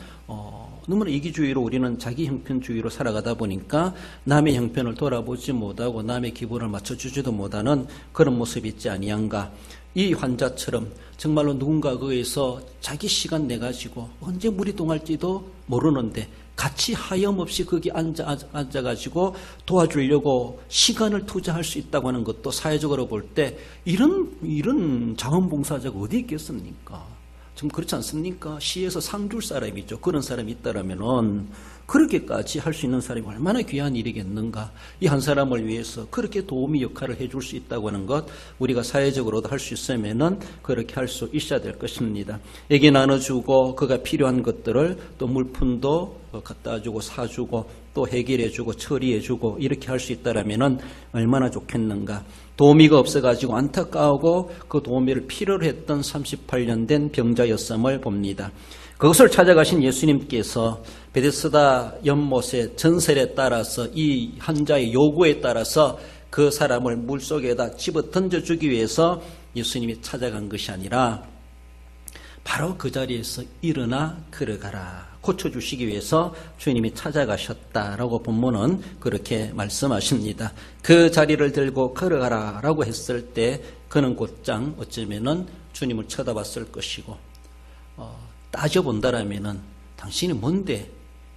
너무나 이기주의로 우리는 자기 형편주의로 살아가다 보니까 남의 형편을 돌아보지 못하고 남의 기분을 맞춰주지도 못하는 그런 모습이 있지 아니한가. 이 환자처럼 정말로 누군가 거기에서 자기 시간 내가지고 언제 물이 동할지도 모르는데 같이 하염없이 거기 앉아가지고 도와주려고 시간을 투자할 수 있다고 하는 것도 사회적으로 볼 때 이런 자원봉사자가 어디 있겠습니까? 좀 그렇지 않습니까? 시에서 상 줄 사람이 있죠. 그런 사람이 있다라면은 그렇게까지 할 수 있는 사람이 얼마나 귀한 일이겠는가. 이 한 사람을 위해서 그렇게 도우미 역할을 해줄 수 있다고 하는 것 우리가 사회적으로도 할 수 있으면은 그렇게 할 수 있어야 될 것입니다. 애기 나눠주고 그가 필요한 것들을 또 물품도 갖다 주고 사주고 또 해결해주고 처리해주고 이렇게 할 수 있다라면은 얼마나 좋겠는가. 도우미가 없어가지고 안타까우고 그 도우미를 필요로 했던 38년 된 병자였음을 봅니다. 그것을 찾아가신 예수님께서 베데스다 연못의 전설에 따라서 이 환자의 요구에 따라서 그 사람을 물속에다 집어 던져주기 위해서 예수님이 찾아간 것이 아니라 바로 그 자리에서 일어나 걸어가라 고쳐주시기 위해서 주님이 찾아가셨다라고 본문은 그렇게 말씀하십니다. 그 자리를 들고 걸어가라 라고 했을 때 그는 곧장 어쩌면은 주님을 쳐다봤을 것이고 따져본다라면은 당신이 뭔데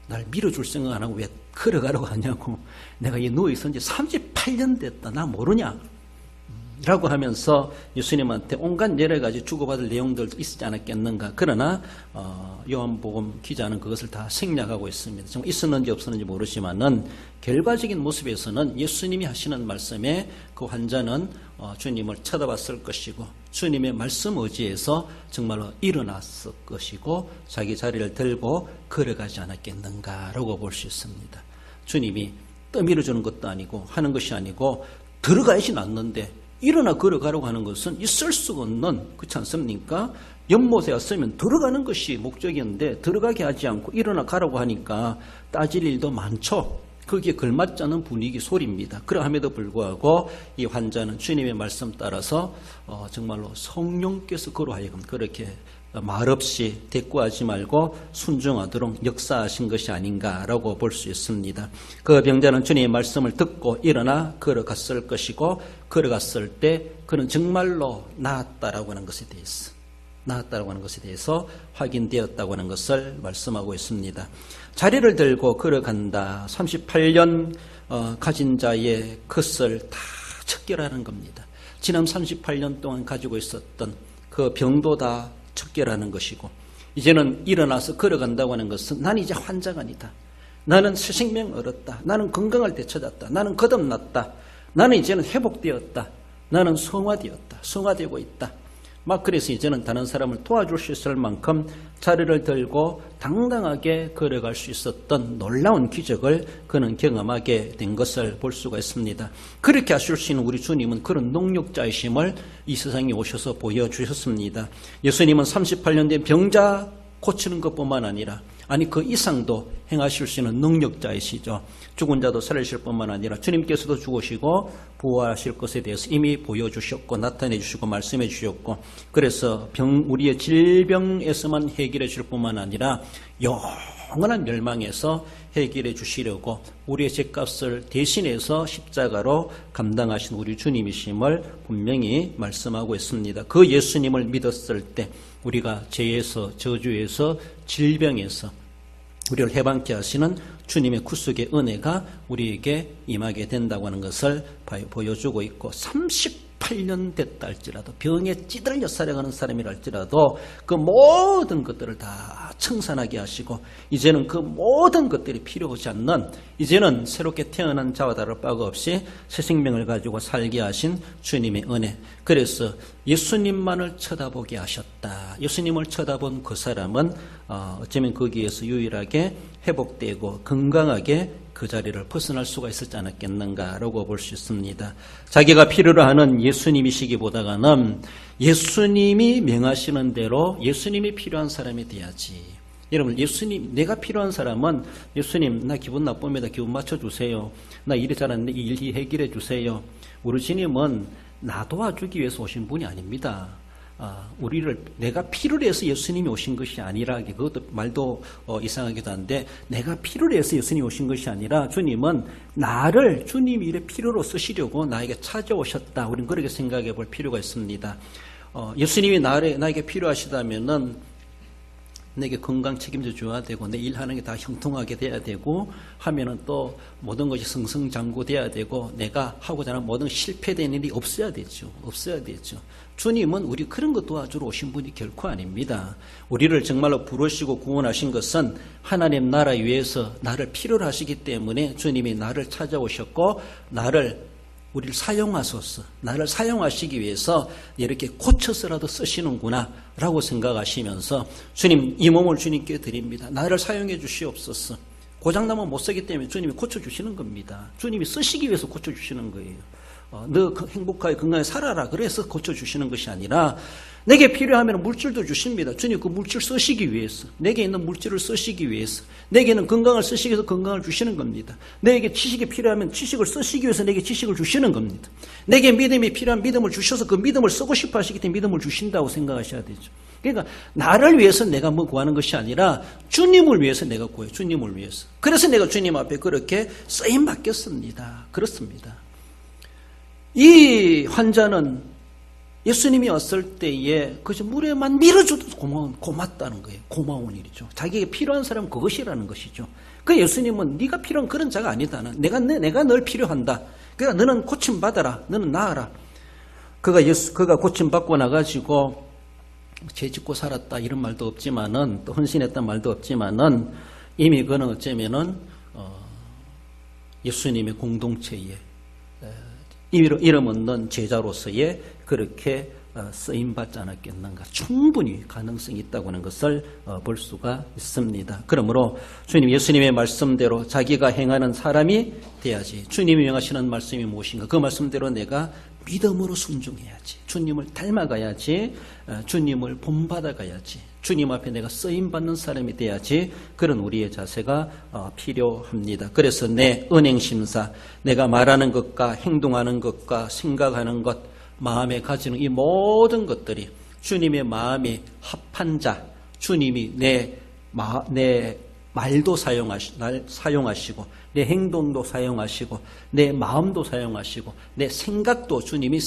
날 밀어줄 생각 안 하고 왜 걸어가라고 하냐고. 내가 이 누워있은 지 38년 됐다. 나 모르냐? 라고 하면서 예수님한테 온갖 여러 가지 주고받을 내용들도 있지 않았겠는가. 그러나 요한복음 기자는 그것을 다 생략하고 있습니다. 정말 있었는지 없었는지 모르지만은 결과적인 모습에서는 예수님이 하시는 말씀에 그 환자는 주님을 쳐다봤을 것이고 주님의 말씀 의지에서 정말로 일어났을 것이고 자기 자리를 들고 걸어가지 않았겠는가라고 볼 수 있습니다. 주님이 떠밀어주는 것도 아니고 하는 것이 아니고 들어가야지 않는데 일어나 걸어가라고 하는 것은 있을 수가 없는, 그렇지 않습니까? 연못에 왔으면 들어가는 것이 목적이었는데 들어가게 하지 않고 일어나 가라고 하니까 따질 일도 많죠. 거기에 걸맞지 않은 분위기 소리입니다. 그러함에도 불구하고 이 환자는 주님의 말씀 따라서 정말로 성령께서 그로 하여금 그렇게 말없이 대꾸하지 말고 순종하도록 역사하신 것이 아닌가라고 볼 수 있습니다. 그 병자는 주님의 말씀을 듣고 일어나 걸어갔을 것이고 걸어갔을 때 그는 정말로 나았다라고 하는 것에 대해서 확인되었다고 하는 것을 말씀하고 있습니다. 자리를 들고 걸어간다. 38년 가진 자의 것을 다 척결하는 겁니다. 지난 38년 동안 가지고 있었던 그 병도 다 척결하는 것이고 이제는 일어나서 걸어간다고 하는 것은 나는 이제 환자가 아니다. 나는 새 생명을 얻었다. 나는 건강을 되찾았다. 나는 거듭났다. 나는 이제는 회복되었다. 나는 성화되었다. 성화되고 있다. 막 그래서 이제는 다른 사람을 도와줄 수 있을 만큼 자리를 들고 당당하게 걸어갈 수 있었던 놀라운 기적을 그는 경험하게 된 것을 볼 수가 있습니다. 그렇게 하실 수 있는 우리 주님은 그런 능력자이심을 이 세상에 오셔서 보여주셨습니다. 예수님은 38년 된 병자 고치는 것뿐만 아니라 그 이상도 행하실 수 있는 능력자이시죠. 죽은 자도 살리실 뿐만 아니라 주님께서도 죽으시고 부활하실 것에 대해서 이미 보여주셨고 나타내 주시고 말씀해 주셨고 그래서 우리의 질병에서만 해결해 줄 뿐만 아니라 영원한 멸망에서 해결해 주시려고 우리의 죄값을 대신해서 십자가로 감당하신 우리 주님이심을 분명히 말씀하고 있습니다. 그 예수님을 믿었을 때 우리가 죄에서 저주에서 질병에서 우리를 해방케 하시는 주님의 구속의 은혜가 우리에게 임하게 된다고 하는 것을 보여주고 있고 38년 됐다 할지라도 병에 찌들려 살아가는 사람이라 할지라도 그 모든 것들을 다 청산하게 하시고 이제는 그 모든 것들이 필요하지 않는 이제는 새롭게 태어난 자와 다를 바가 없이 새 생명을 가지고 살게 하신 주님의 은혜. 그래서 예수님만을 쳐다보게 하셨다. 예수님을 쳐다본 그 사람은 어쩌면 거기에서 유일하게 회복되고 건강하게 그 자리를 벗어날 수가 있었지 않았겠는가라고 볼 수 있습니다. 자기가 필요로 하는 예수님이시기보다는 예수님이 명하시는 대로 예수님이 필요한 사람이 돼야지. 여러분 내가 필요한 사람은 예수님 나 기분 나쁩니다. 기분 맞춰주세요. 나 일이 잘 안 돼. 일 해결해 주세요. 우리 주님은 나 도와주기 위해서 오신 분이 아닙니다. 우리를 내가 필요로 해서 예수님이 오신 것이 아니라 그것도 말도 이상하기도 한데 내가 필요로 해서 예수님이 오신 것이 아니라 주님은 나를 주님이 이래 필요로 쓰시려고 나에게 찾아오셨다. 우리는 그렇게 생각해 볼 필요가 있습니다. 예수님이 나에게 필요하시다면은 내게 건강 책임져 줘야 되고 내 일하는 게 다 형통하게 돼야 되고 하면은 또 모든 것이 승승장구돼야 되고 내가 하고자 하는 모든 실패되는 일이 없어야 되죠. 주님은 우리 그런 것 도와주러 오신 분이 결코 아닙니다. 우리를 정말로 부르시고 구원하신 것은 하나님 나라 위해서 나를 필요로 하시기 때문에 주님이 나를 찾아오셨고 우리를 사용하소서 나를 사용하시기 위해서 이렇게 고쳐서라도 쓰시는구나 라고 생각하시면서 주님 이 몸을 주님께 드립니다. 나를 사용해 주시옵소서. 고장나면 못 쓰기 때문에 주님이 고쳐주시는 겁니다. 주님이 쓰시기 위해서 고쳐주시는 거예요. 너 행복하게 건강하게 살아라 그래서 고쳐주시는 것이 아니라 내게 필요하면 물질도 주십니다. 주님 그 물질 쓰시기 위해서 내게 있는 물질을 쓰시기 위해서 내게는 건강을 쓰시기 위해서 건강을 주시는 겁니다. 내게 지식이 필요하면 지식을 쓰시기 위해서 내게 지식을 주시는 겁니다. 내게 믿음이 필요한 믿음을 주셔서 그 믿음을 쓰고 싶어 하시기 때문에 믿음을 주신다고 생각하셔야 되죠. 그러니까 나를 위해서 내가 뭐 구하는 것이 아니라 주님을 위해서 내가 구해요. 주님을 위해서. 그래서 내가 주님 앞에 그렇게 쓰임 받겠습니다. 그렇습니다. 이 환자는 예수님이 왔을 때에 그저 물에만 밀어줘도 고맙다는 거예요. 고마운 일이죠. 자기에게 필요한 사람은 그것이라는 것이죠. 그 예수님은 네가 필요한 그런 자가 아니다. 내가 널 필요한다. 그러니까 너는 고침받아라. 너는 나아라. 그가 고침받고 나가지고 죄 짓고 살았다 이런 말도 없지만은 또 헌신했단 말도 없지만은 이미 그는 어쩌면은 예수님의 공동체에 이름 없는 제자로서의 그렇게 쓰임받지 않았겠는가. 충분히 가능성이 있다고 하는 것을 볼 수가 있습니다. 그러므로 주님 예수님의 말씀대로 자기가 행하는 사람이 돼야지. 주님이 명하시는 말씀이 무엇인가 그 말씀대로 내가 믿음으로 순종해야지. 주님을 닮아가야지. 주님을 본받아가야지. 주님 앞에 내가 쓰임받는 사람이 돼야지. 그런 우리의 자세가 필요합니다. 그래서 내 은행심사, 내가 말하는 것과 행동하는 것과 생각하는 것, 마음에 가지는 이 모든 것들이 주님의 마음에 합한 자, 주님이 내 말도 사용하시고 내 행동도 사용하시고 내 마음도 사용하시고 내 생각도 주님이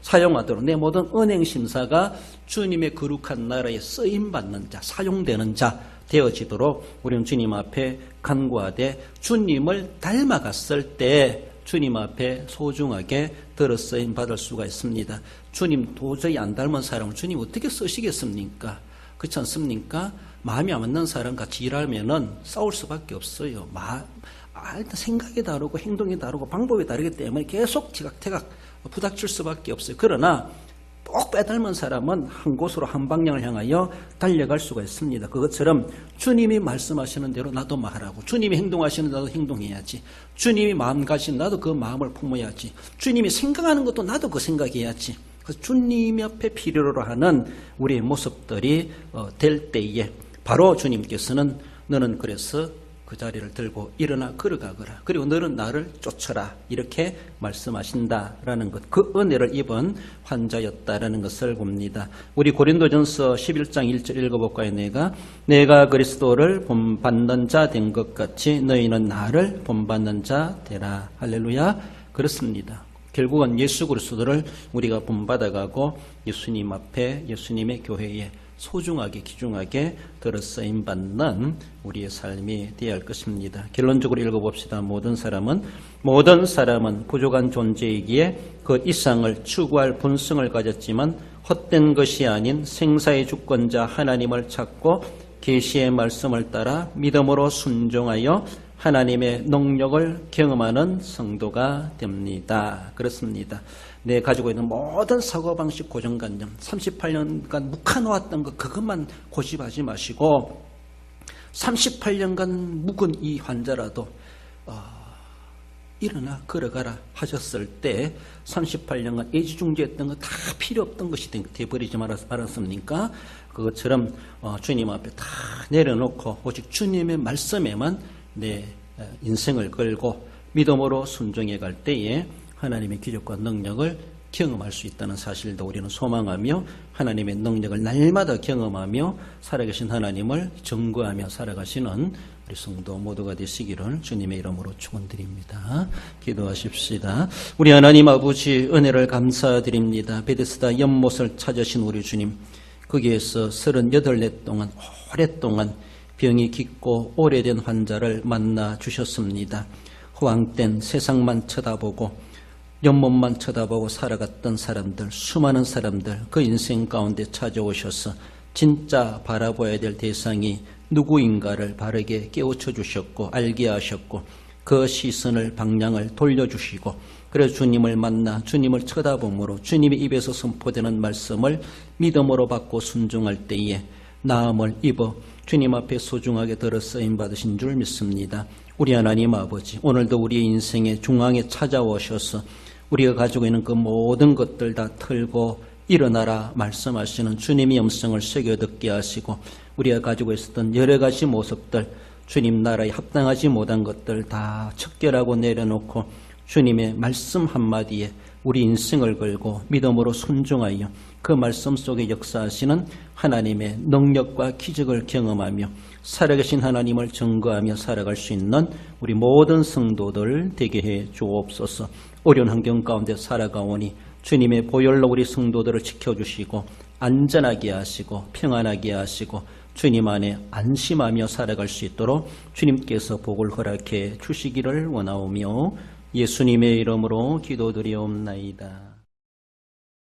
사용하도록 내 모든 은행심사가 주님의 거룩한 나라에 쓰임받는 자, 사용되는 자 되어지도록 우리는 주님 앞에 간구하되 주님을 닮아갔을 때 주님 앞에 소중하게 들어쓰임 받을 수가 있습니다. 주님 도저히 안 닮은 사람을 주님 어떻게 쓰시겠습니까? 그렇지 않습니까? 마음이 안 맞는 사람 같이 일하면은 싸울 수밖에 없어요. 일단 생각이 다르고 행동이 다르고 방법이 다르기 때문에 계속 지각태각 부닥칠 수밖에 없어요. 그러나 꼭 빼닮은 사람은 한 곳으로 한 방향을 향하여 달려갈 수가 있습니다. 그것처럼 주님이 말씀하시는 대로 나도 말하고 주님이 행동하시는 나도 행동해야지. 주님이 마음 가시는 나도 그 마음을 품어야지. 주님이 생각하는 것도 나도 그 생각해야지. 그래서 주님 옆에 필요로 하는 우리의 모습들이 될 때에 바로 주님께서는 너는 그래서 그 자리를 들고 일어나 걸어가거라. 그리고 너는 나를 쫓아라. 이렇게 말씀하신다라는 것. 그 은혜를 입은 환자였다라는 것을 봅니다. 우리 고린도전서 11장 1절 읽어볼까요? 내가 그리스도를 본받는 자 된 것 같이 너희는 나를 본받는 자 되라. 할렐루야. 그렇습니다. 결국은 예수 그리스도를 우리가 본받아가고 예수님 앞에 예수님의 교회에 소중하게 귀중하게 들어쓰임 받는 우리의 삶이 되어야 할 것입니다. 결론적으로 읽어봅시다. 모든 사람은 부족한 존재이기에 그 이상을 추구할 본성을 가졌지만 헛된 것이 아닌 생사의 주권자 하나님을 찾고 계시의 말씀을 따라 믿음으로 순종하여 하나님의 능력을 경험하는 성도가 됩니다. 그렇습니다. 내 가지고 있는 모든 사고방식 고정관념 38년간 묵혀놓았던 것 그것만 고집하지 마시고 38년간 묵은 이 환자라도 일어나 걸어가라 하셨을 때 38년간 애지중지했던 거 다 필요 없던 것이 되어버리지 않았습니까? 그것처럼 주님 앞에 다 내려놓고 오직 주님의 말씀에만 내 인생을 걸고 믿음으로 순종해 갈 때에 하나님의 기적과 능력을 경험할 수 있다는 사실도 우리는 소망하며 하나님의 능력을 날마다 경험하며 살아계신 하나님을 증거하며 살아가시는 우리 성도 모두가 되시기를 주님의 이름으로 축원드립니다. 기도하십시다. 우리 하나님 아버지 은혜를 감사드립니다. 베데스다 연못을 찾으신 우리 주님, 거기에서 38년 동안 오랫동안 병이 깊고 오래된 환자를 만나 주셨습니다. 허황된 세상만 쳐다보고 연못만 쳐다보고 살아갔던 사람들, 수많은 사람들 그 인생 가운데 찾아오셔서 진짜 바라봐야 될 대상이 누구인가를 바르게 깨우쳐 주셨고 알게 하셨고 그 시선을 방향을 돌려주시고 그래서 주님을 만나 주님을 쳐다보므로 주님의 입에서 선포되는 말씀을 믿음으로 받고 순종할 때에 나음을 입어 주님 앞에 소중하게 들어 쓰임 받으신 줄 믿습니다. 우리 하나님 아버지, 오늘도 우리의 인생의 중앙에 찾아오셔서 우리가 가지고 있는 그 모든 것들 다 털고 일어나라 말씀하시는 주님의 음성을 새겨 듣게 하시고 우리가 가지고 있었던 여러 가지 모습들, 주님 나라에 합당하지 못한 것들 다 척결하고 내려놓고 주님의 말씀 한마디에 우리 인생을 걸고 믿음으로 순종하여 그 말씀 속에 역사하시는 하나님의 능력과 기적을 경험하며 살아계신 하나님을 증거하며 살아갈 수 있는 우리 모든 성도들 되게 해 주옵소서. 어려운 환경 가운데 살아가오니 주님의 보혈로 우리 성도들을 지켜주시고 안전하게 하시고 평안하게 하시고 주님 안에 안심하며 살아갈 수 있도록 주님께서 복을 허락해 주시기를 원하오며 예수님의 이름으로 기도드리옵나이다.